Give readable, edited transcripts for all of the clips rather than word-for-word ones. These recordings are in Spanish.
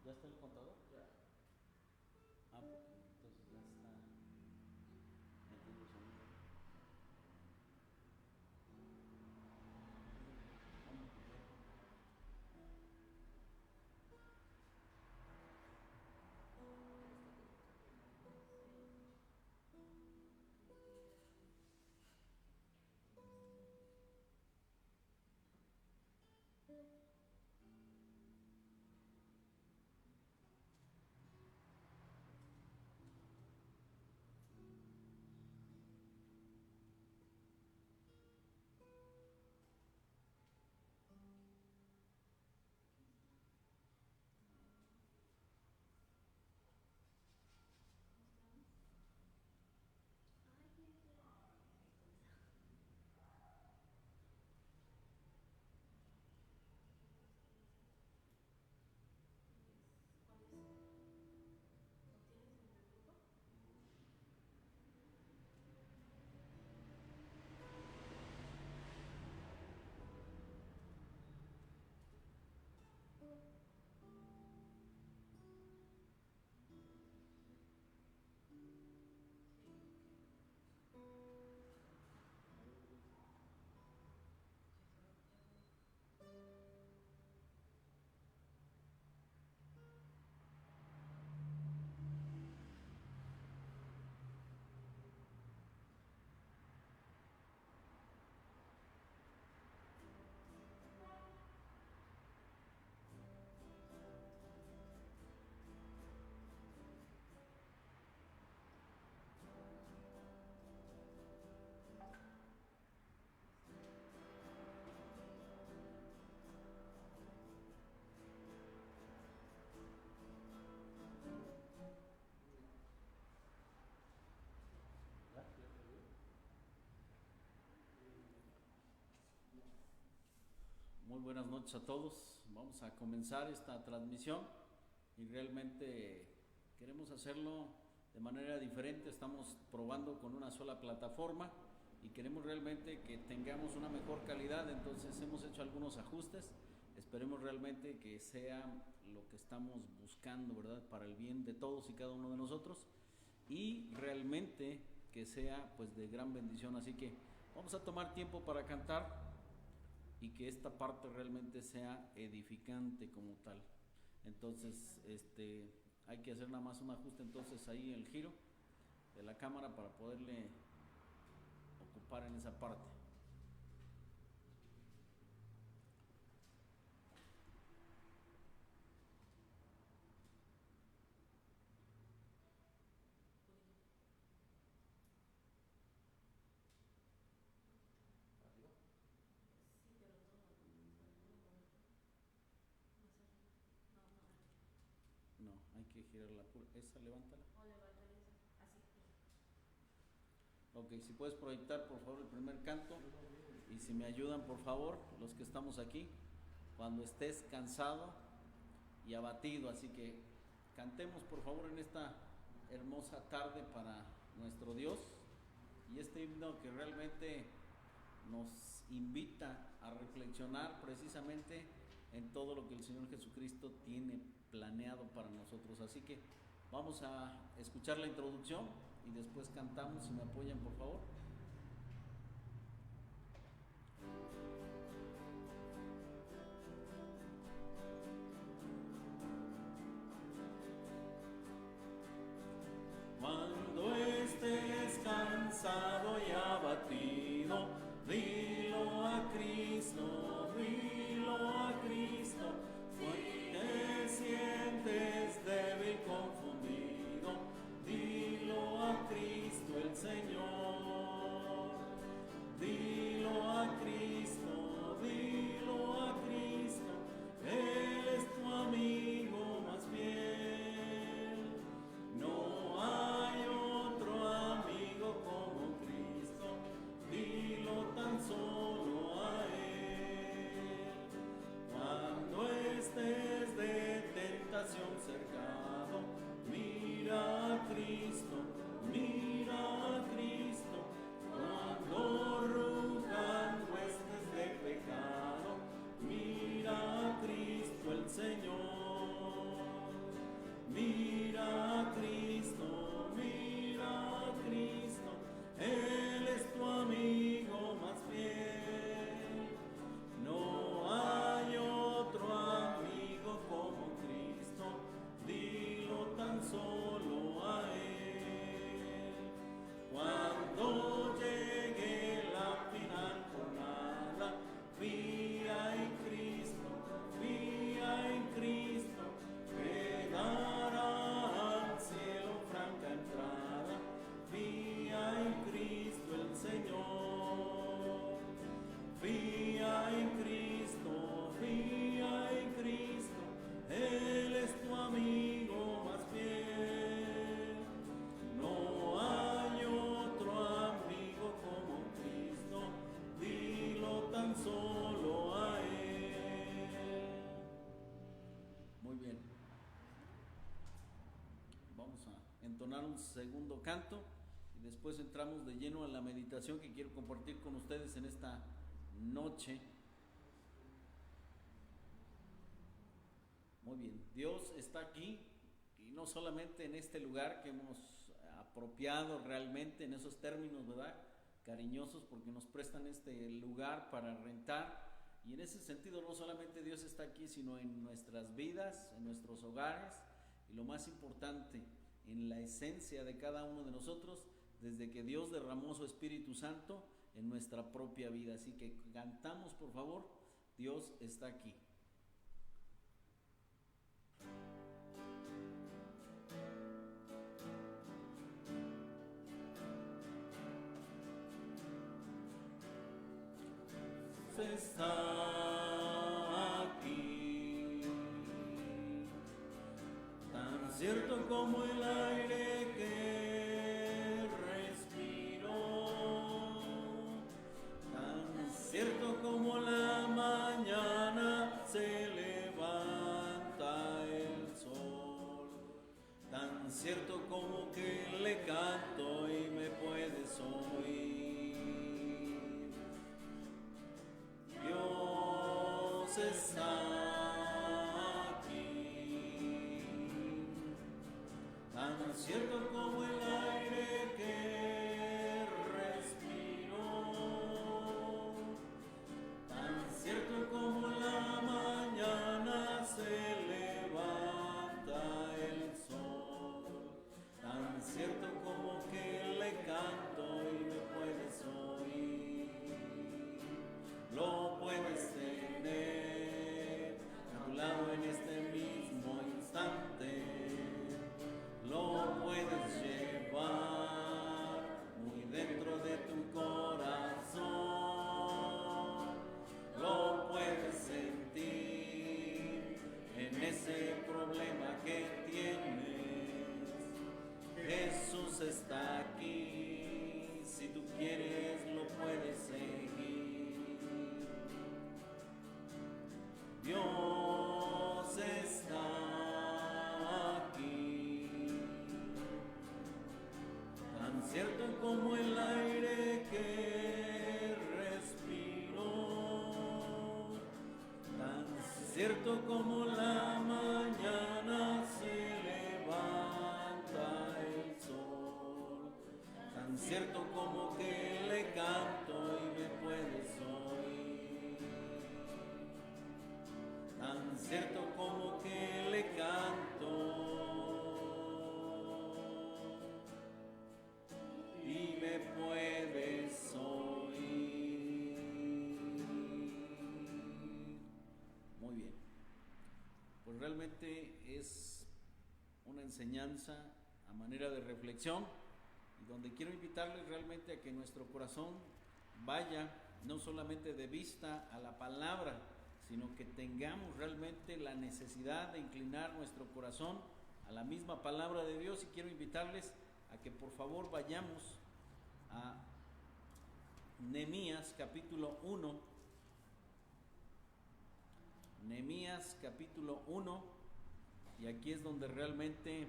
¿Ya está el contador? Ya. Ah, porque entonces ya está metiendo sonido. Vamos a ver. ¿Ya? Muy buenas noches a todos. Vamos a comenzar esta transmisión y realmente queremos hacerlo de manera diferente. Estamos probando con una sola plataforma y queremos realmente que tengamos una mejor calidad. Entonces hemos hecho algunos ajustes. Esperemos realmente que sea lo que estamos buscando, ¿verdad? Para el bien de todos y cada uno de nosotros y realmente que sea pues de gran bendición. Así que vamos a tomar tiempo para cantar y que esta parte realmente sea edificante como tal. Entonces, hay que hacer nada más un ajuste entonces ahí el giro de la cámara para poderle ocupar en esa parte. ¿Arriba? No, hay que girar la esa, levántala. Ok, si puedes proyectar por favor el primer canto y si me ayudan por favor los que estamos aquí, cuando estés cansado y abatido, así que cantemos por favor en esta hermosa tarde para nuestro Dios y este himno que realmente nos invita a reflexionar precisamente en todo lo que el Señor Jesucristo tiene planeado para nosotros. Así que vamos a escuchar la introducción y después cantamos, si me apoyan por favor. Cuando estés cansado y abatido, dilo a Cristo, dilo a Cristo. Si te sientes débil, confundido, dilo a Cristo el Señor. Dilo a Cristo, Él Muy bien. Vamos a entonar un segundo canto y después entramos de lleno a la meditación que quiero compartir con ustedes en esta noche. Muy bien, Dios está aquí y no solamente en este lugar que hemos apropiado realmente en esos términos, ¿verdad? Cariñosos, porque nos prestan este lugar para rentar. Y en ese sentido no solamente Dios está aquí, sino en nuestras vidas, en nuestros hogares y lo más importante, en la esencia de cada uno de nosotros, desde que Dios derramó su Espíritu Santo en nuestra propia vida. Así que cantamos, por favor, Dios está aquí. Está aquí, tan cierto como el aire que respiro, tan cierto como la mañana se levanta el sol, tan cierto como que le canto y me puedes oír. Dios está aquí, tan cierto como el aire que respiro, tan cierto como la mañana se levanta el sol, tan cierto como que le canto y me puedes oír. Lo puedes tener a tu lado en este mismo instante, lo puedes llevar muy dentro de tu corazón, lo puedes sentir en ese problema que tienes. Jesús está aquí, si tú quieres lo puedes seguir. Dios está aquí, tan cierto como el aire que respiro, tan cierto como la mañana se levanta el sol, tan cierto como que le canto y me puedes oír, tan cierto como que le canto y me puedes oír. Muy bien, pues realmente es una enseñanza a manera de reflexión y donde quiero invitarles realmente a que nuestro corazón vaya no solamente de vista a la palabra, sino que tengamos realmente la necesidad de inclinar nuestro corazón a la misma palabra de Dios. Y quiero invitarles a que por favor vayamos a Nehemías capítulo 1. Nehemías capítulo 1, y aquí es donde realmente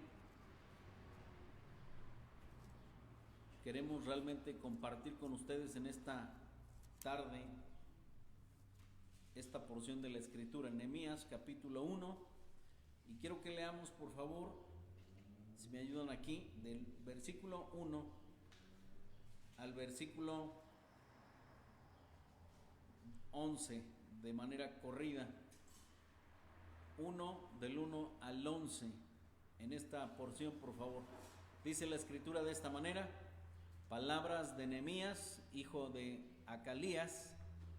queremos realmente compartir con ustedes en esta tarde esta porción de la escritura, Nehemías capítulo 1, y quiero que leamos por favor, si me ayudan aquí, del versículo 1 al versículo 11 de manera corrida, del 1 al 11 en esta porción, por favor. Dice la escritura de esta manera: palabras de Nehemías, hijo de Acalías.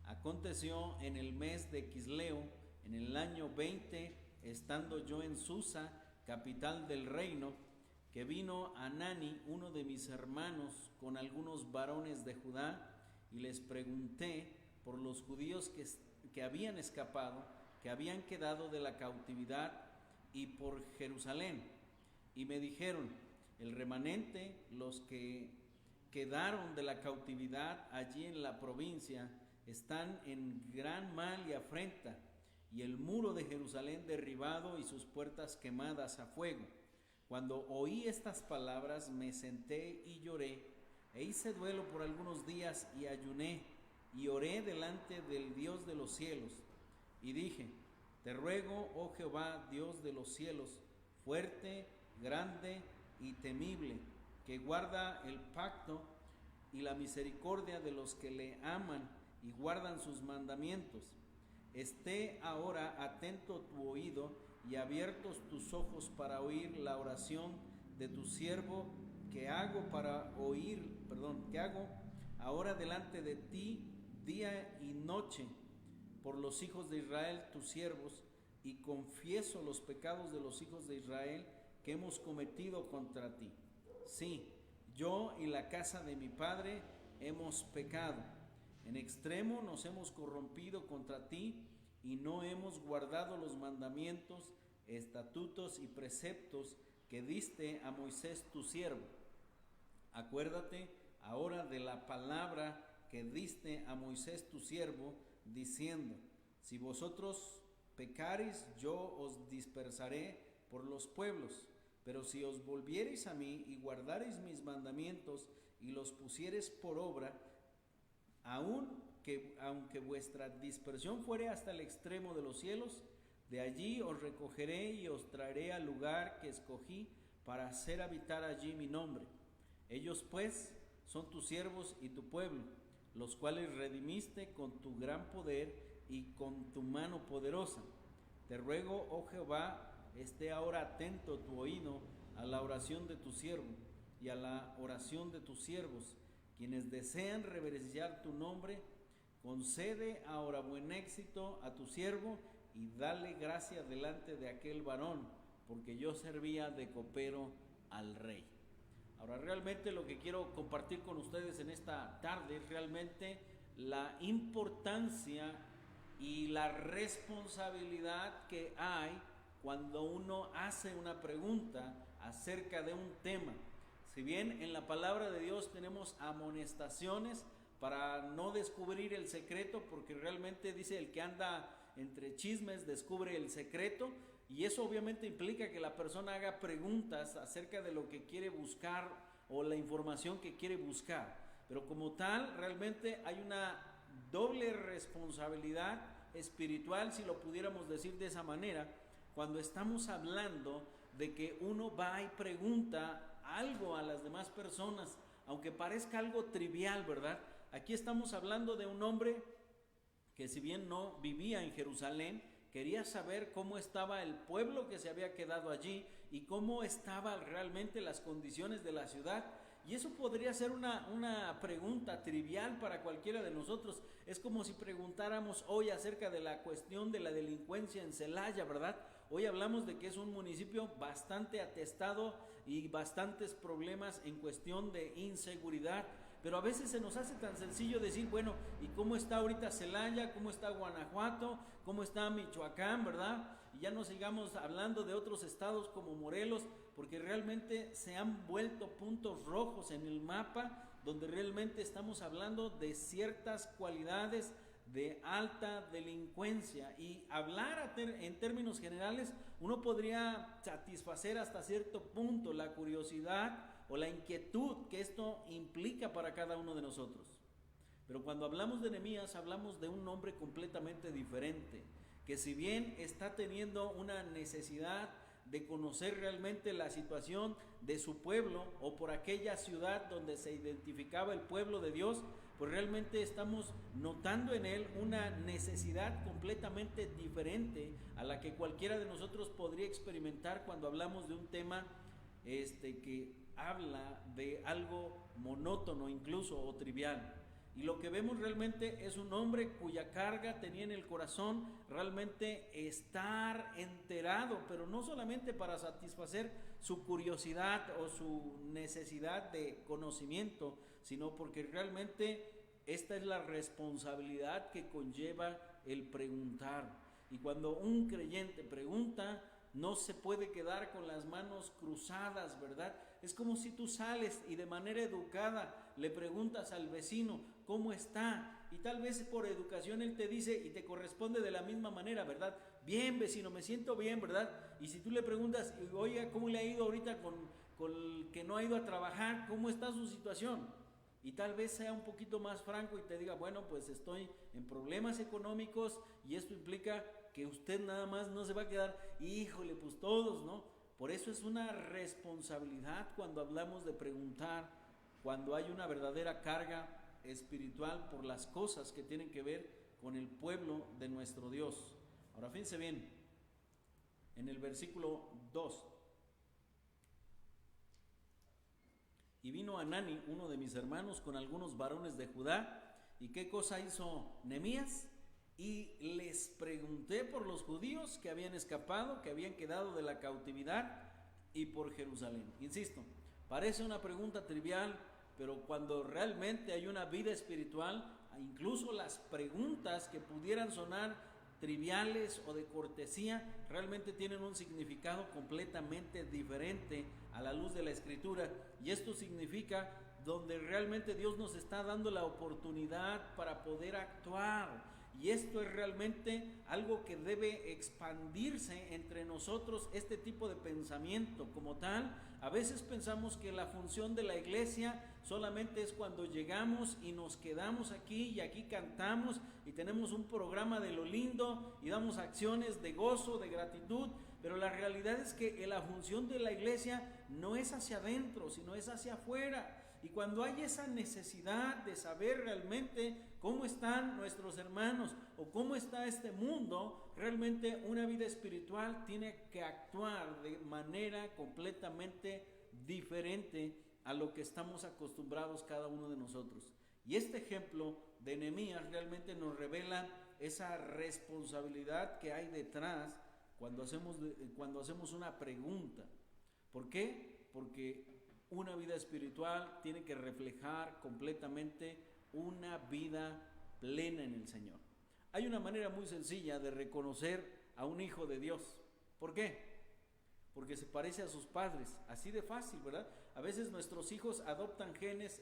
Aconteció en el mes de Quisleo, en el año 20, estando yo en Susa, capital del reino, que vino Anani, uno de mis hermanos, con algunos varones de Judá, y les pregunté por los judíos que habían escapado, que habían quedado de la cautividad, y por Jerusalén. Y me dijeron: el remanente, los que quedaron de la cautividad allí en la provincia, están en gran mal y afrenta, y el muro de Jerusalén derribado y sus puertas quemadas a fuego. Cuando oí estas palabras me senté y lloré, e hice duelo por algunos días y ayuné, y oré delante del Dios de los cielos, y dije: Te ruego, oh Jehová, Dios de los cielos, fuerte, grande y temible, que guarda el pacto y la misericordia de los que le aman y guardan sus mandamientos. Esté ahora atento tu oído y abiertos tus ojos para oír la oración de tu siervo que hago ahora delante de ti día y noche por los hijos de Israel tus siervos, y confieso los pecados de los hijos de Israel que hemos cometido contra ti. Sí, yo y la casa de mi padre hemos pecado. En extremo nos hemos corrompido contra ti y no hemos guardado los mandamientos, estatutos y preceptos que diste a Moisés tu siervo. Acuérdate ahora de la palabra que diste a Moisés tu siervo, diciendo: Si vosotros pecareis, yo os dispersaré por los pueblos. Pero si os volviereis a mí y guardareis mis mandamientos y los pusiereis por obra, aunque vuestra dispersión fuere hasta el extremo de los cielos, de allí os recogeré y os traeré al lugar que escogí para hacer habitar allí mi nombre. Ellos pues son tus siervos y tu pueblo, los cuales redimiste con tu gran poder y con tu mano poderosa. Te ruego, oh Jehová, esté ahora atento tu oído a la oración de tu siervo y a la oración de tus siervos, quienes desean reverenciar tu nombre. Concede ahora buen éxito a tu siervo y dale gracia delante de aquel varón, porque yo servía de copero al rey. Ahora, realmente lo que quiero compartir con ustedes en esta tarde es realmente la importancia y la responsabilidad que hay cuando uno hace una pregunta acerca de un tema. Si bien en la palabra de Dios tenemos amonestaciones para no descubrir el secreto, porque realmente dice: el que anda entre chismes descubre el secreto, y eso obviamente implica que la persona haga preguntas acerca de lo que quiere buscar o la información que quiere buscar. Pero como tal, realmente hay una doble responsabilidad espiritual, si lo pudiéramos decir de esa manera, cuando estamos hablando de que uno va y pregunta algo a las demás personas, aunque parezca algo trivial, ¿verdad? Aquí estamos hablando de un hombre que, si bien no vivía en Jerusalén, quería saber cómo estaba el pueblo que se había quedado allí y cómo estaban realmente las condiciones de la ciudad. Y eso podría ser una pregunta trivial para cualquiera de nosotros. Es como si preguntáramos hoy acerca de la cuestión de la delincuencia en Celaya, ¿verdad? Hoy hablamos de que es un municipio bastante atestado y bastantes problemas en cuestión de inseguridad. Pero a veces se nos hace tan sencillo decir: bueno, ¿y cómo está ahorita Celaya? ¿Cómo está Guanajuato? ¿Cómo está Michoacán? ¿Verdad? Y ya no sigamos hablando de otros estados como Morelos, porque realmente se han vuelto puntos rojos en el mapa, donde realmente estamos hablando de ciertas cualidades de alta delincuencia. Y hablar en términos generales, uno podría satisfacer hasta cierto punto la curiosidad o la inquietud que esto implica para cada uno de nosotros. Pero cuando hablamos de Nehemías, hablamos de un hombre completamente diferente, que si bien está teniendo una necesidad de conocer realmente la situación de su pueblo o por aquella ciudad donde se identificaba el pueblo de Dios, pues realmente estamos notando en él una necesidad completamente diferente a la que cualquiera de nosotros podría experimentar cuando hablamos de un tema que habla de algo monótono incluso o trivial. Y lo que vemos realmente es un hombre cuya carga tenía en el corazón realmente estar enterado, pero no solamente para satisfacer su curiosidad o su necesidad de conocimiento, sino porque realmente esta es la responsabilidad que conlleva el preguntar. Y cuando un creyente pregunta, no se puede quedar con las manos cruzadas, ¿verdad? Es como si tú sales y de manera educada le preguntas al vecino: ¿cómo está? y tal vez por educación él te dice y te corresponde de la misma manera, ¿verdad? Bien, vecino, me siento bien, ¿verdad? Y si tú le preguntas, oiga, ¿cómo le ha ido ahorita con el que no ha ido a trabajar? ¿Cómo está su situación? Y tal vez sea un poquito más franco y te diga, bueno, pues estoy en problemas económicos y esto implica que usted nada más no se va a quedar, híjole, pues todos, ¿no? Por eso es una responsabilidad cuando hablamos de preguntar, cuando hay una verdadera carga espiritual por las cosas que tienen que ver con el pueblo de nuestro Dios. Ahora fíjense bien, en el versículo 2. Y vino Hanani, uno de mis hermanos, con algunos varones de Judá. ¿Y qué cosa hizo Nehemías? Y les pregunté por los judíos que habían escapado, que habían quedado de la cautividad, y por Jerusalén. Insisto, parece una pregunta trivial, pero cuando realmente hay una vida espiritual, incluso las preguntas que pudieran sonar triviales o de cortesía, realmente tienen un significado completamente diferente a la luz de la Escritura. Y esto significa donde realmente Dios nos está dando la oportunidad para poder actuar. Y esto es realmente algo que debe expandirse entre nosotros, este tipo de pensamiento como tal. A veces pensamos que la función de la iglesia solamente es cuando llegamos y nos quedamos aquí y aquí cantamos y tenemos un programa de lo lindo y damos acciones de gozo, de gratitud, pero la realidad es que la función de la iglesia no es hacia adentro, sino es hacia afuera. Y cuando hay esa necesidad de saber realmente cómo están nuestros hermanos o cómo está este mundo, realmente una vida espiritual tiene que actuar de manera completamente diferente a lo que estamos acostumbrados cada uno de nosotros. Y este ejemplo de Nehemías realmente nos revela esa responsabilidad que hay detrás cuando hacemos una pregunta. ¿Por qué? Porque una vida espiritual tiene que reflejar completamente una vida plena en el Señor. Hay una manera muy sencilla de reconocer a un hijo de Dios. ¿Por qué? Porque se parece a sus padres, así de fácil, ¿verdad? A veces nuestros hijos adoptan genes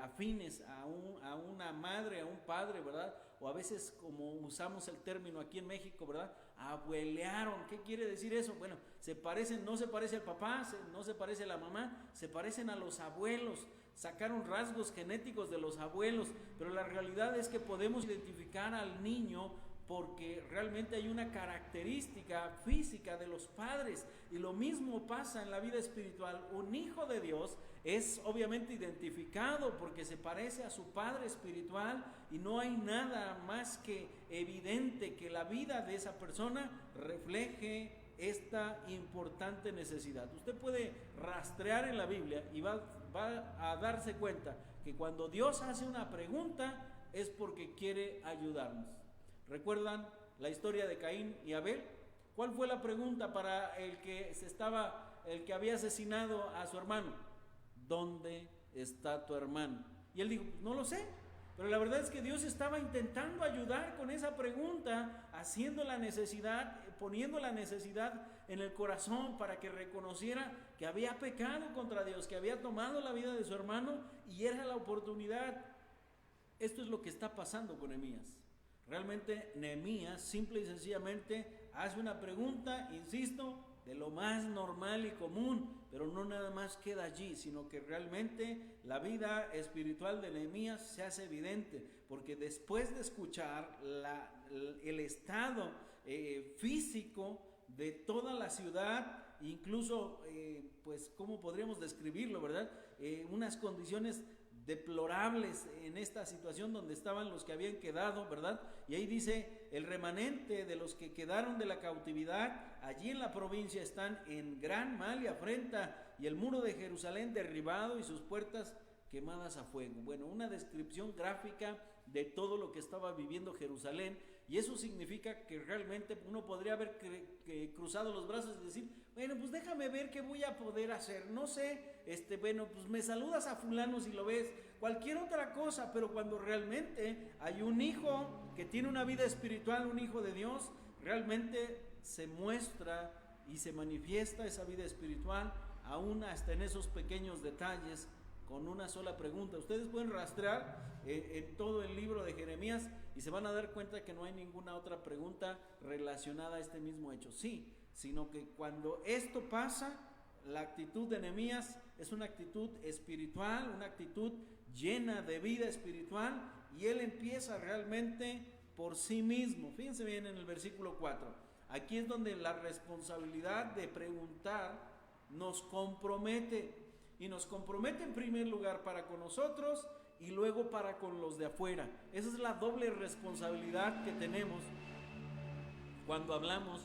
afines a una madre, a un padre, ¿verdad? O a veces, como usamos el término aquí en México, ¿verdad? Abuelearon. ¿Qué quiere decir eso? Bueno, se parecen, no se parece al papá, no se parece a la mamá, se parecen a los abuelos. Sacaron rasgos genéticos de los abuelos, pero la realidad es que podemos identificar al niño porque realmente hay una característica física de los padres, y lo mismo pasa en la vida espiritual. Un hijo de Dios es obviamente identificado porque se parece a su padre espiritual, y no hay nada más que evidente que la vida de esa persona refleje esta importante necesidad. Usted puede rastrear en la Biblia y va a darse cuenta que cuando Dios hace una pregunta es porque quiere ayudarnos. ¿Recuerdan la historia de Caín y Abel? ¿Cuál fue la pregunta para el que había asesinado a su hermano? ¿Dónde está tu hermano? Y él dijo, no lo sé. Pero la verdad es que Dios estaba intentando ayudar con esa pregunta, haciendo la necesidad, poniendo la necesidad en el corazón para que reconociera que había pecado contra Dios, que había tomado la vida de su hermano y era la oportunidad. Esto es lo que está pasando con Nehemías. Realmente Nehemías simple y sencillamente hace una pregunta, insisto, de lo más normal y común, pero no nada más queda allí, sino que realmente la vida espiritual de Nehemías se hace evidente, porque después de escuchar el estado físico de toda la ciudad, incluso, pues, ¿cómo podríamos describirlo, verdad? Unas condiciones deplorables en esta situación donde estaban los que habían quedado, ¿verdad? Y ahí dice, el remanente de los que quedaron de la cautividad allí en la provincia están en gran mal y afrenta, y el muro de Jerusalén derribado y sus puertas quemadas a fuego. Bueno, una descripción gráfica de todo lo que estaba viviendo Jerusalén, y eso significa que realmente uno podría haber cruzado los brazos y decir, bueno, pues déjame ver qué voy a poder hacer, no sé, bueno, pues me saludas a fulano si lo ves, cualquier otra cosa, pero cuando realmente hay un hijo que tiene una vida espiritual, un hijo de Dios, realmente se muestra y se manifiesta esa vida espiritual, aún hasta en esos pequeños detalles con una sola pregunta. Ustedes pueden rastrear en todo el libro de Jeremías y se van a dar cuenta que no hay ninguna otra pregunta relacionada a este mismo hecho. Sí, sino que cuando esto pasa, la actitud de Nehemías es una actitud espiritual, una actitud llena de vida espiritual, y él empieza realmente por sí mismo. Fíjense bien en el versículo 4. Aquí es donde la responsabilidad de preguntar nos compromete, y nos compromete en primer lugar para con nosotros y luego para con los de afuera. Esa es la doble responsabilidad que tenemos cuando hablamos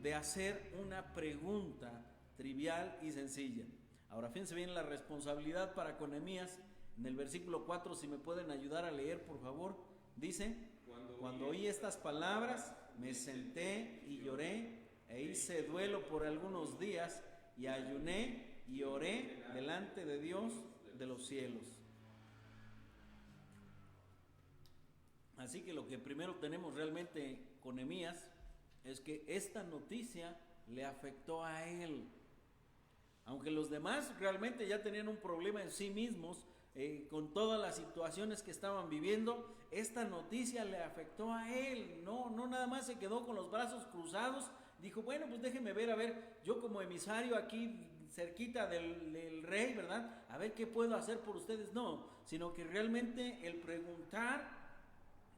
de hacer una pregunta trivial y sencilla. Ahora fíjense bien la responsabilidad para con Nehemías. En el versículo 4, si me pueden ayudar a leer, por favor, dice: cuando oí estas palabras, me senté y lloré, e hice duelo por algunos días, y ayuné y oré delante de Dios de los cielos. Así que lo que primero tenemos realmente con Nehemías es que esta noticia le afectó a él. Aunque los demás realmente ya tenían un problema en sí mismos, con todas las situaciones que estaban viviendo, esta noticia le afectó a él. No nada más se quedó con los brazos cruzados, dijo, bueno, pues déjenme ver, a ver, yo como emisario aquí cerquita del rey, ¿verdad? A ver qué puedo hacer por ustedes. No, sino que realmente el preguntar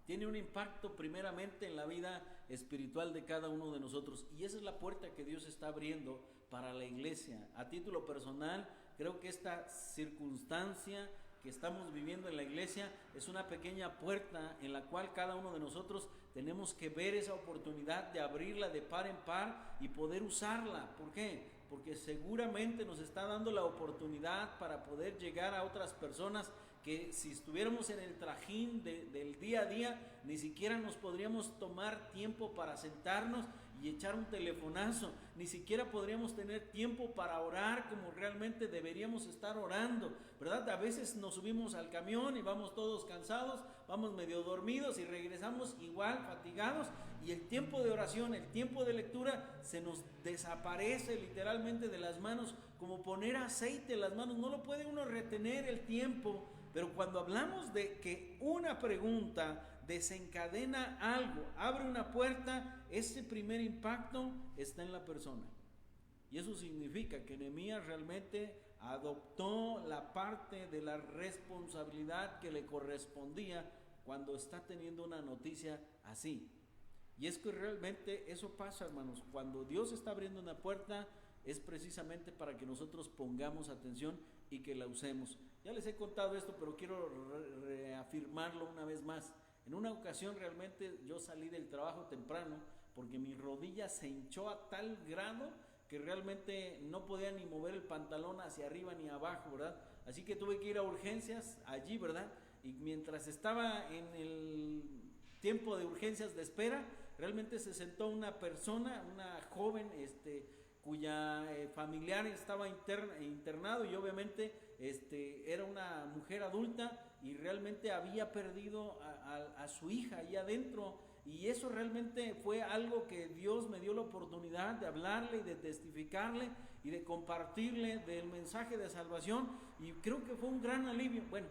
tiene un impacto primeramente en la vida espiritual de cada uno de nosotros, y esa es la puerta que Dios está abriendo para la iglesia. A título personal, creo que esta circunstancia que estamos viviendo en la iglesia es una pequeña puerta en la cual cada uno de nosotros tenemos que ver esa oportunidad de abrirla de par en par y poder usarla. ¿Por qué? Porque seguramente nos está dando la oportunidad para poder llegar a otras personas que si estuviéramos en el trajín del día a día, ni siquiera nos podríamos tomar tiempo para sentarnos y echar un telefonazo, ni siquiera podríamos tener tiempo para orar como realmente deberíamos estar orando, ¿verdad? A veces nos subimos al camión y vamos todos cansados, vamos medio dormidos y regresamos igual fatigados, y el tiempo de oración, el tiempo de lectura se nos desaparece literalmente de las manos, como poner aceite en las manos. No lo puede uno retener el tiempo. Pero cuando hablamos de que una pregunta desencadena algo, abre una puerta, ese primer impacto está en la persona. Y eso significa que Nehemías realmente adoptó la parte de la responsabilidad que le correspondía cuando está teniendo una noticia así. Y es que realmente eso pasa, hermanos. Cuando Dios está abriendo una puerta, es precisamente para que nosotros pongamos atención y que la usemos. Ya les he contado esto, pero quiero reafirmarlo una vez más. En una ocasión realmente yo salí del trabajo temprano porque mi rodilla se hinchó a tal grado que realmente no podía ni mover el pantalón hacia arriba ni abajo, ¿verdad? Así que tuve que ir a urgencias allí, ¿verdad? Y mientras estaba en el tiempo de urgencias de espera, realmente se sentó una persona, una joven, cuya familiar estaba internado, y obviamente era una mujer adulta y realmente había perdido a su hija ahí adentro, y eso realmente fue algo que Dios me dio la oportunidad de hablarle y de testificarle y de compartirle del mensaje de salvación, y creo que fue un gran alivio. Bueno,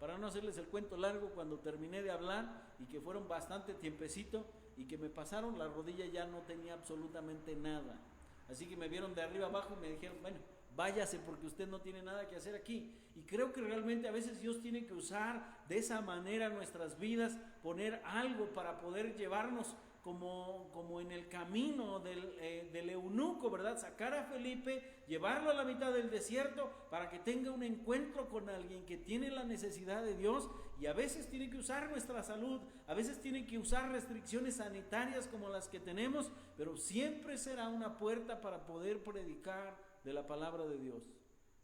para no hacerles el cuento largo, cuando terminé de hablar y que fueron bastante tiempecito y que me pasaron, la rodilla ya no tenía absolutamente nada. Así que me vieron de arriba abajo y me dijeron, bueno, váyase porque usted no tiene nada que hacer aquí. Y creo que realmente a veces Dios tiene que usar de esa manera nuestras vidas, poner algo para poder llevarnos como en el camino del eunuco, ¿verdad? Sacar a Felipe, llevarlo a la mitad del desierto para que tenga un encuentro con alguien que tiene la necesidad de Dios. Y a veces tiene que usar nuestra salud, a veces tiene que usar restricciones sanitarias como las que tenemos, pero siempre será una puerta para poder predicar de la palabra de Dios.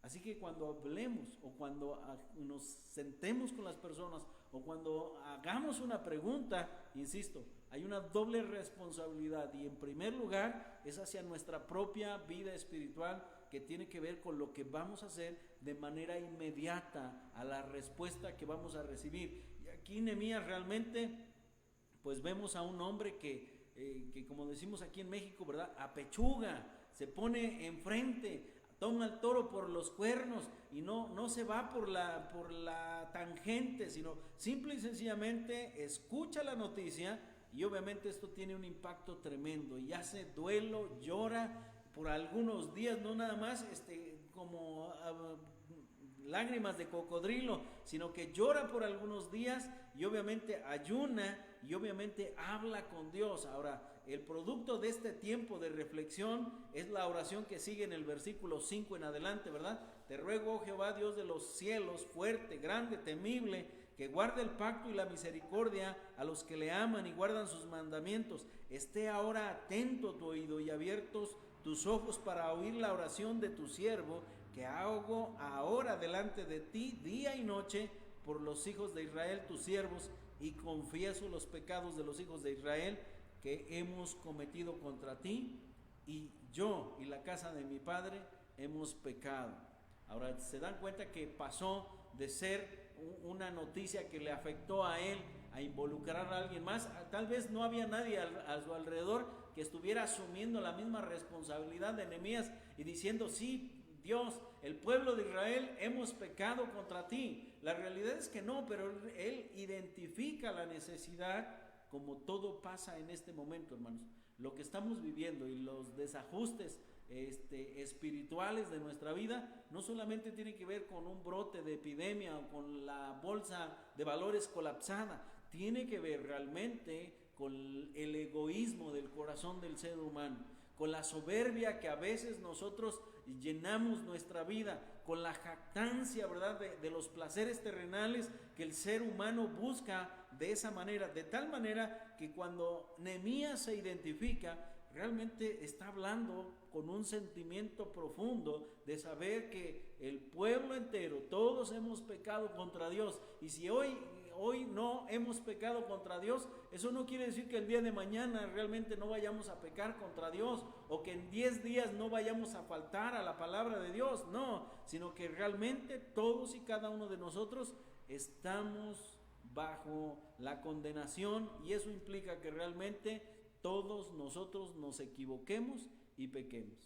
Así que cuando hablemos o cuando nos sentemos con las personas o cuando hagamos una pregunta, insisto, hay una doble responsabilidad, y en primer lugar es hacia nuestra propia vida espiritual, que tiene que ver con lo que vamos a hacer de manera inmediata a la respuesta que vamos a recibir. Y aquí Nehemías realmente pues vemos a un hombre que como decimos aquí en México, ¿verdad?, apechuga, se pone enfrente, toma el toro por los cuernos y no se va por la tangente, sino simple y sencillamente escucha la noticia, y obviamente esto tiene un impacto tremendo y hace duelo, llora por algunos días, no nada más como lágrimas de cocodrilo, sino que llora por algunos días y obviamente ayuna y obviamente habla con Dios. Ahora, el producto de este tiempo de reflexión es la oración que sigue en el versículo 5 en adelante, ¿verdad? Te ruego, oh Jehová, Dios de los cielos, fuerte, grande, temible, que guarde el pacto y la misericordia a los que le aman y guardan sus mandamientos. Esté ahora atento tu oído y abiertos tus ojos para oír la oración de tu siervo, que hago ahora delante de ti día y noche por los hijos de Israel, tus siervos, y confieso los pecados de los hijos de Israel que hemos cometido contra ti, y yo y la casa de mi padre hemos pecado. Ahora se dan cuenta que pasó de ser una noticia que le afectó a él a involucrar a alguien más. Tal vez no había nadie a su alrededor que estuviera asumiendo la misma responsabilidad de Nehemías y diciendo: sí, Dios, el pueblo de Israel hemos pecado contra ti. La realidad es que no, pero él identifica la necesidad, como todo pasa en este momento, hermanos. Lo que estamos viviendo y los desajustes espirituales de nuestra vida no solamente tiene que ver con un brote de epidemia o con la bolsa de valores colapsada, tiene que ver realmente con el egoísmo del corazón del ser humano, con la soberbia que a veces nosotros llenamos nuestra vida, con la jactancia, ¿verdad?, de los placeres terrenales que el ser humano busca de esa manera, de tal manera que cuando Nehemías se identifica, realmente está hablando con un sentimiento profundo de saber que el pueblo entero, todos hemos pecado contra Dios, y si hoy no hemos pecado contra Dios, eso no quiere decir que el día de mañana realmente no vayamos a pecar contra Dios, o que en 10 días no vayamos a faltar a la palabra de Dios, no, sino que realmente todos y cada uno de nosotros estamos bajo la condenación, y eso implica que realmente todos nosotros nos equivoquemos y pequemos.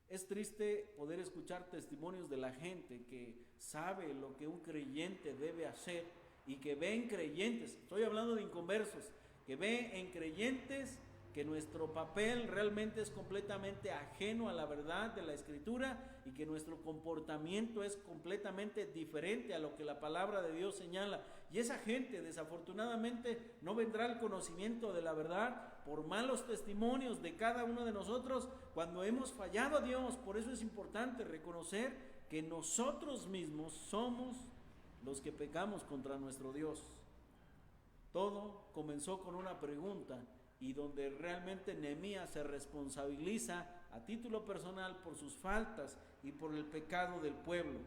Es triste poder escuchar testimonios de la gente que sabe lo que un creyente debe hacer y que ve en creyentes, estoy hablando de inconversos, que ve en creyentes que nuestro papel realmente es completamente ajeno a la verdad de la Escritura y que nuestro comportamiento es completamente diferente a lo que la palabra de Dios señala. Y esa gente desafortunadamente no vendrá al conocimiento de la verdad por malos testimonios de cada uno de nosotros cuando hemos fallado a Dios. Por eso es importante reconocer que nosotros mismos somos los que pecamos contra nuestro Dios. Todo comenzó con una pregunta, y donde realmente Nehemías se responsabiliza a título personal por sus faltas y por el pecado del pueblo.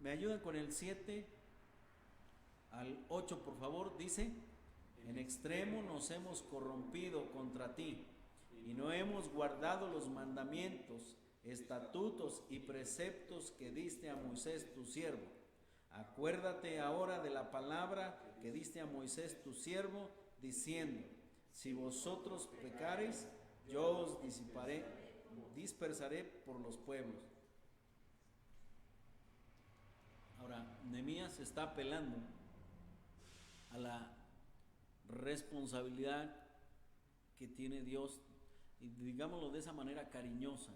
Me ayudan con el 7 al 8, por favor. Dice: en extremo nos hemos corrompido contra ti y no hemos guardado los mandamientos, estatutos y preceptos que diste a Moisés tu siervo. Acuérdate ahora de la palabra que diste a Moisés tu siervo, diciendo: si vosotros pecareis, yo os dispersaré por los pueblos. Ahora, Nehemías está apelando a la responsabilidad que tiene Dios, y digámoslo de esa manera cariñosa,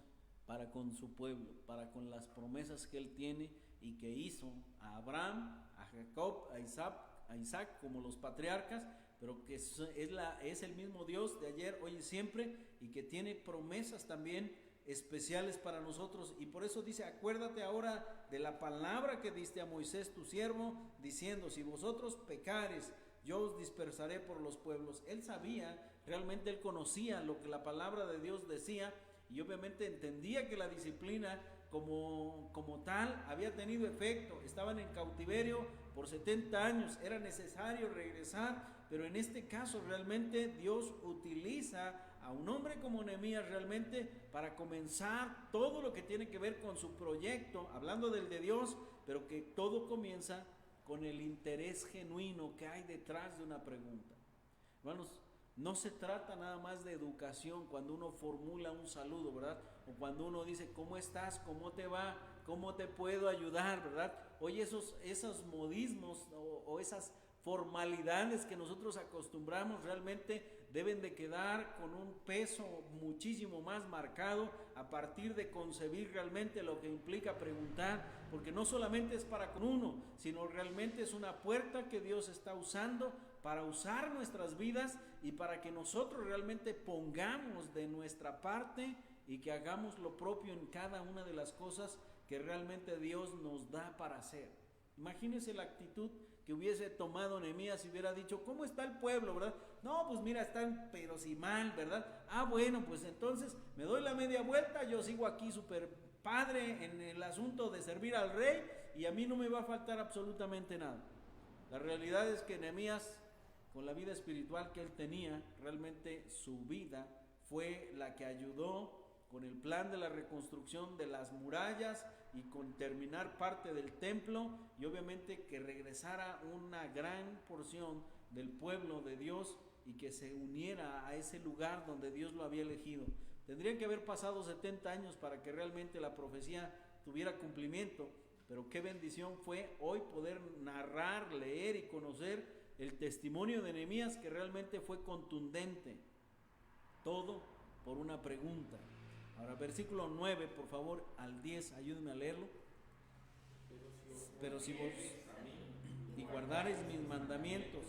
para con su pueblo, para con las promesas que Él tiene y que hizo a Abraham, a Jacob, a Isaac como los patriarcas, pero que es el mismo Dios de ayer, hoy y siempre, y que tiene promesas también especiales para nosotros. Y por eso dice: acuérdate ahora de la palabra que diste a Moisés tu siervo, diciendo: si vosotros pecares, yo os dispersaré por los pueblos. Él sabía, realmente él conocía lo que la palabra de Dios decía, y obviamente entendía que la disciplina como tal había tenido efecto. Estaban en cautiverio por 70 años, era necesario regresar, pero en este caso realmente Dios utiliza a un hombre como Nehemías realmente para comenzar todo lo que tiene que ver con su proyecto, hablando del de Dios, pero que todo comienza con el interés genuino que hay detrás de una pregunta. Hermanos, No se trata nada más de educación cuando uno formula un saludo, ¿verdad? O cuando uno dice, ¿cómo estás? ¿Cómo te va? ¿Cómo te puedo ayudar? ¿Verdad? Oye, esos modismos o esas formalidades que nosotros acostumbramos realmente deben de quedar con un peso muchísimo más marcado a partir de concebir realmente lo que implica preguntar, porque no solamente es para con uno, sino realmente es una puerta que Dios está usando para usar nuestras vidas y para que nosotros realmente pongamos de nuestra parte y que hagamos lo propio en cada una de las cosas que realmente Dios nos da para hacer. Imagínense la actitud que hubiese tomado Nehemías si hubiera dicho, ¿cómo está el pueblo, verdad? No, pues mira, están pero si mal, ¿verdad? Bueno, pues entonces me doy la media vuelta, yo sigo aquí súper padre en el asunto de servir al rey y a mí no me va a faltar absolutamente nada. La realidad es que Nehemías, con la vida espiritual que él tenía, realmente su vida fue la que ayudó con el plan de la reconstrucción de las murallas y con terminar parte del templo, y obviamente que regresara una gran porción del pueblo de Dios y que se uniera a ese lugar donde Dios lo había elegido. Tendrían que haber pasado 70 años para que realmente la profecía tuviera cumplimiento, pero qué bendición fue hoy poder narrar, leer y conocer el testimonio de Nehemías, que realmente fue contundente. Todo por una pregunta. Ahora, versículo 9, por favor, al 10, ayúdenme a leerlo. Pero si vos y guardareis mis mandamientos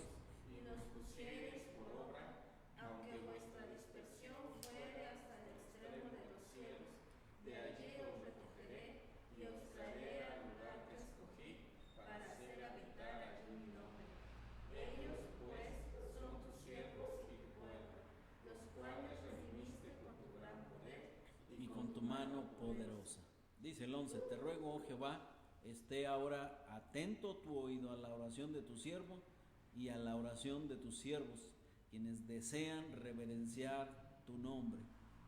y los pusiereis por obra, aunque vuestra dispersión fuere hasta el extremo de los cielos, de allí os recogeré y os traeré al lugar que escogí para hacer habitar allí mi nombre. Ellos pues son tus siervos y tu pueblo, los cuales redimiste con tu gran poder y con tu mano poderosa. Dice el 11, te ruego, oh Jehová, esté ahora atento tu oído a la oración de tu siervo y a la oración de tus siervos, quienes desean reverenciar tu nombre.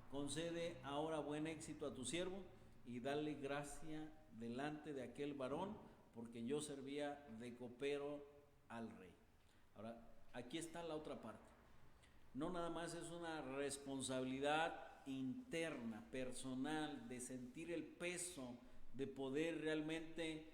Concede ahora buen éxito a tu siervo y dale gracia delante de aquel varón, porque yo servía de copero al rey. Ahora, aquí está la otra parte. No nada más es una responsabilidad interna, personal, de sentir el peso, de poder realmente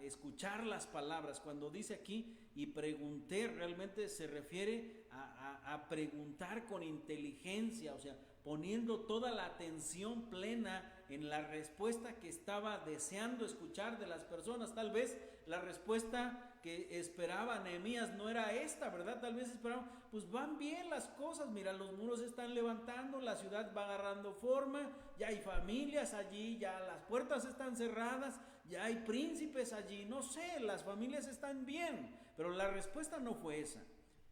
escuchar las palabras. Cuando dice aquí, y pregunté, realmente se refiere a preguntar con inteligencia, o sea, poniendo toda la atención plena en la respuesta que estaba deseando escuchar de las personas. Tal vez la respuesta que esperaba Nehemías no era esta, ¿verdad? Tal vez esperaban, pues van bien las cosas, mira, los muros se están levantando, la ciudad va agarrando forma, ya hay familias allí, ya las puertas están cerradas, ya hay príncipes allí, no sé, las familias están bien, pero la respuesta no fue esa.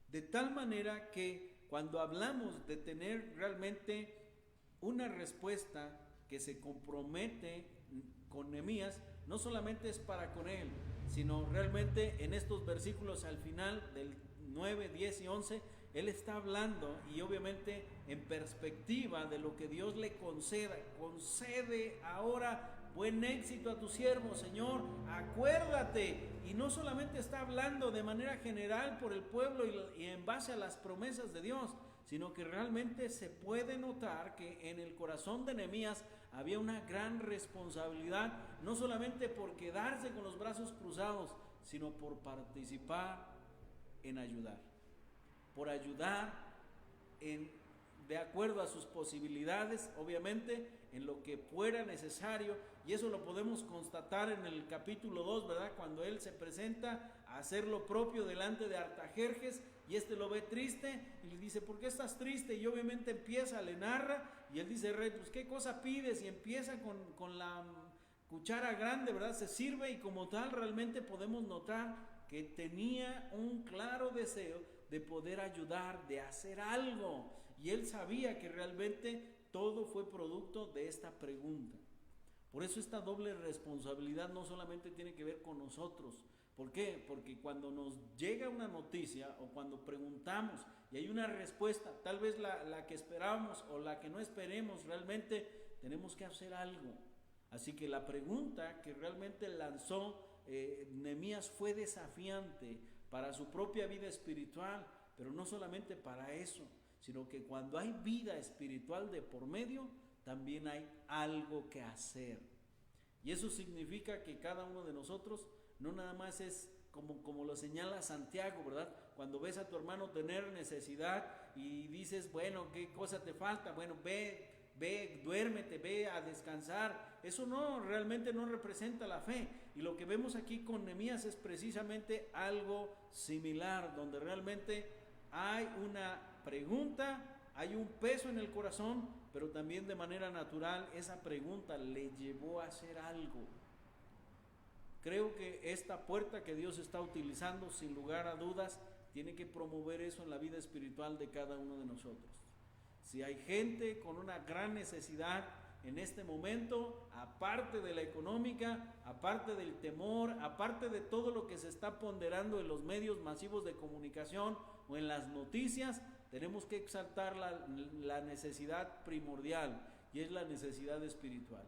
De tal manera que cuando hablamos de tener realmente una respuesta que se compromete con Nehemías, no solamente es para con él, sino realmente en estos versículos al final del 9, 10 y 11, él está hablando y obviamente en perspectiva de lo que Dios le conceda. Concede ahora buen éxito a tu siervo, Señor, acuérdate. Y no solamente está hablando de manera general por el pueblo y en base a las promesas de Dios, sino que realmente se puede notar que en el corazón de Nehemías había una gran responsabilidad, no solamente por quedarse con los brazos cruzados, sino por participar en ayudar, por ayudar de acuerdo a sus posibilidades, obviamente, en lo que fuera necesario, y eso lo podemos constatar en el capítulo 2, ¿verdad? Cuando él se presenta a hacer lo propio delante de Artajerjes, y lo ve triste, y le dice, ¿por qué estás triste? Y obviamente le narra, y él dice, rey, pues ¿qué cosa pides? Y empieza con la cuchara grande, ¿verdad? Se sirve, y como tal realmente podemos notar que tenía un claro deseo de poder ayudar, de hacer algo, y él sabía que realmente todo fue producto de esta pregunta. Por eso esta doble responsabilidad no solamente tiene que ver con nosotros. ¿Por qué? Porque cuando nos llega una noticia o cuando preguntamos y hay una respuesta, tal vez la que esperamos o la que no esperemos, realmente tenemos que hacer algo. Así que la pregunta que realmente lanzó Nehemías fue desafiante para su propia vida espiritual, pero no solamente para eso, sino que cuando hay vida espiritual de por medio, también hay algo que hacer. Y eso significa que cada uno de nosotros no nada más es como lo señala Santiago, ¿verdad? Cuando ves a tu hermano tener necesidad y dices, bueno, ¿qué cosa te falta? Bueno, ve, duérmete, ve a descansar. Eso realmente no representa la fe. Y lo que vemos aquí con Nehemías es precisamente algo similar, donde realmente hay una pregunta, hay un peso en el corazón, pero también de manera natural esa pregunta le llevó a hacer algo. Creo que esta puerta que Dios está utilizando, sin lugar a dudas, tiene que promover eso en la vida espiritual de cada uno de nosotros. Si hay gente con una gran necesidad en este momento, aparte de la económica, aparte del temor, aparte de todo lo que se está ponderando en los medios masivos de comunicación o en las noticias, tenemos que exaltar la necesidad primordial, y es la necesidad espiritual.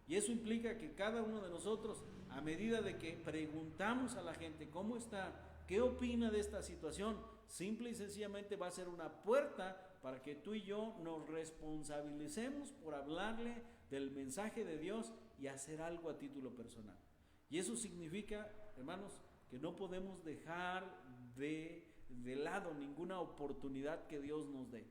Y eso implica que cada uno de nosotros, a medida de que preguntamos a la gente cómo está, qué opina de esta situación, simple y sencillamente va a ser una puerta para que tú y yo nos responsabilicemos por hablarle del mensaje de Dios y hacer algo a título personal. Y eso significa, hermanos, que no podemos dejar de lado ninguna oportunidad que Dios nos dé.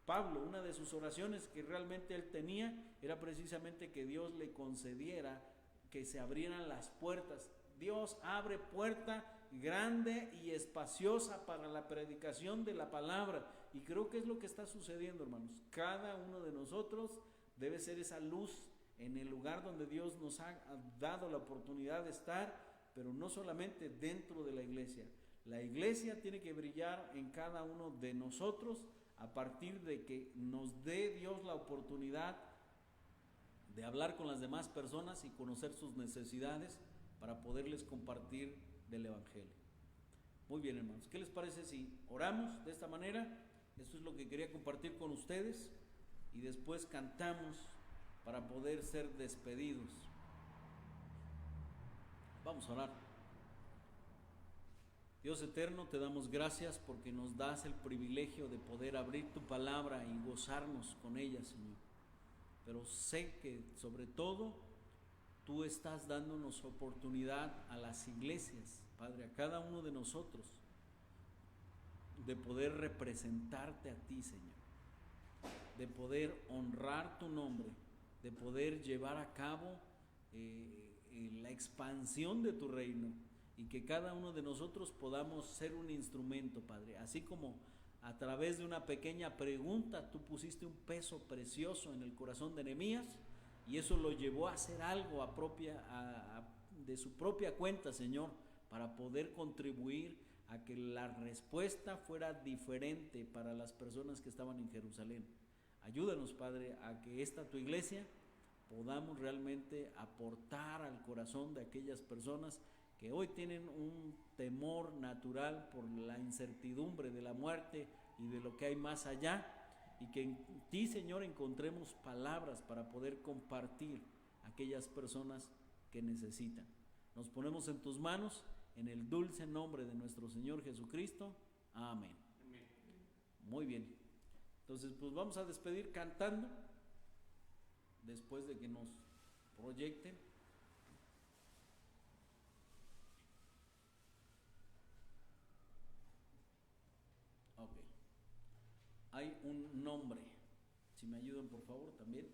Pablo, una de sus oraciones que realmente él tenía era precisamente que Dios le concediera que se abrieran las puertas. Dios abre puerta grande y espaciosa para la predicación de la palabra, y creo que es lo que está sucediendo, hermanos. Cada uno de nosotros debe ser esa luz en el lugar donde Dios nos ha dado la oportunidad de estar, pero no solamente dentro de la iglesia. La iglesia tiene que brillar en cada uno de nosotros a partir de que nos dé Dios la oportunidad de hablar con las demás personas y conocer sus necesidades para poderles compartir del Evangelio. Muy bien, hermanos, ¿qué les parece si oramos de esta manera? Esto es lo que quería compartir con ustedes, y después cantamos para poder ser despedidos. Vamos a orar. Dios eterno, te damos gracias porque nos das el privilegio de poder abrir tu palabra y gozarnos con ella, Señor. Pero sé que sobre todo tú estás dándonos oportunidad a las iglesias, Padre, a cada uno de nosotros, de poder representarte a ti, Señor, de poder honrar tu nombre, de poder llevar a cabo la expansión de tu reino, y que cada uno de nosotros podamos ser un instrumento, Padre. Así como a través de una pequeña pregunta tú pusiste un peso precioso en el corazón de Nehemías, y eso lo llevó a hacer algo de su propia cuenta, Señor, para poder contribuir a que la respuesta fuera diferente para las personas que estaban en Jerusalén. Ayúdanos, Padre, a que tu iglesia podamos realmente aportar al corazón de aquellas personas que hoy tienen un temor natural por la incertidumbre de la muerte y de lo que hay más allá, y que en ti, Señor, encontremos palabras para poder compartir a aquellas personas que necesitan. Nos ponemos en tus manos, en el dulce nombre de nuestro Señor Jesucristo. Amén. Amén. Muy bien. Entonces, pues vamos a despedir cantando, después de que nos proyecten. Hay un nombre, si me ayudan por favor también.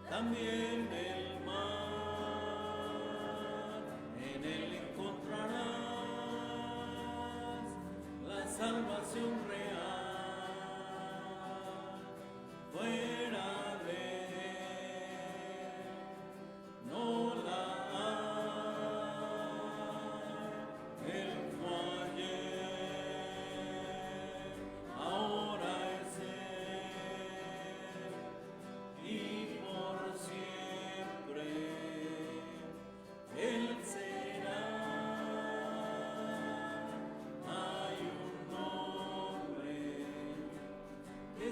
También el mar, en él encontrarás la salvación real. Fuera de él no la hay. Él fue ayer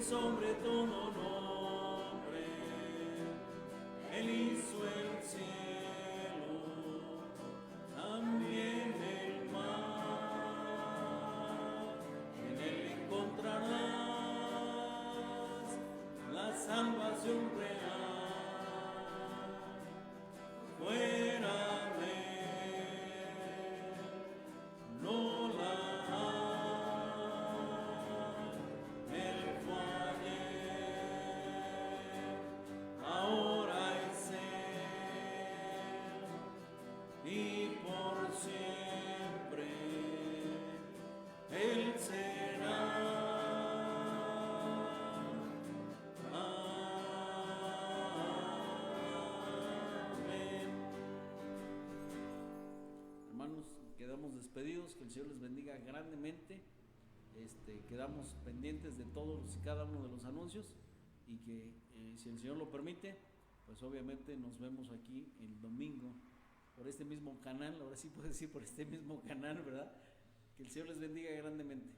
que sobre todo nombre, Él hizo el cielo, también el mar. En Él encontrarás la salvación real. Fuera de Él no la hay. Él fue ayer, ahora es Él, y por siempre Él será. Amén. Hermanos, quedamos despedidos, que el Señor les bendiga grandemente. Quedamos pendientes de todos y cada uno de los anuncios, y que si el Señor lo permite, pues obviamente nos vemos aquí el domingo por este mismo canal. Ahora sí puedo decir por este mismo canal, ¿verdad? Que el Señor les bendiga grandemente.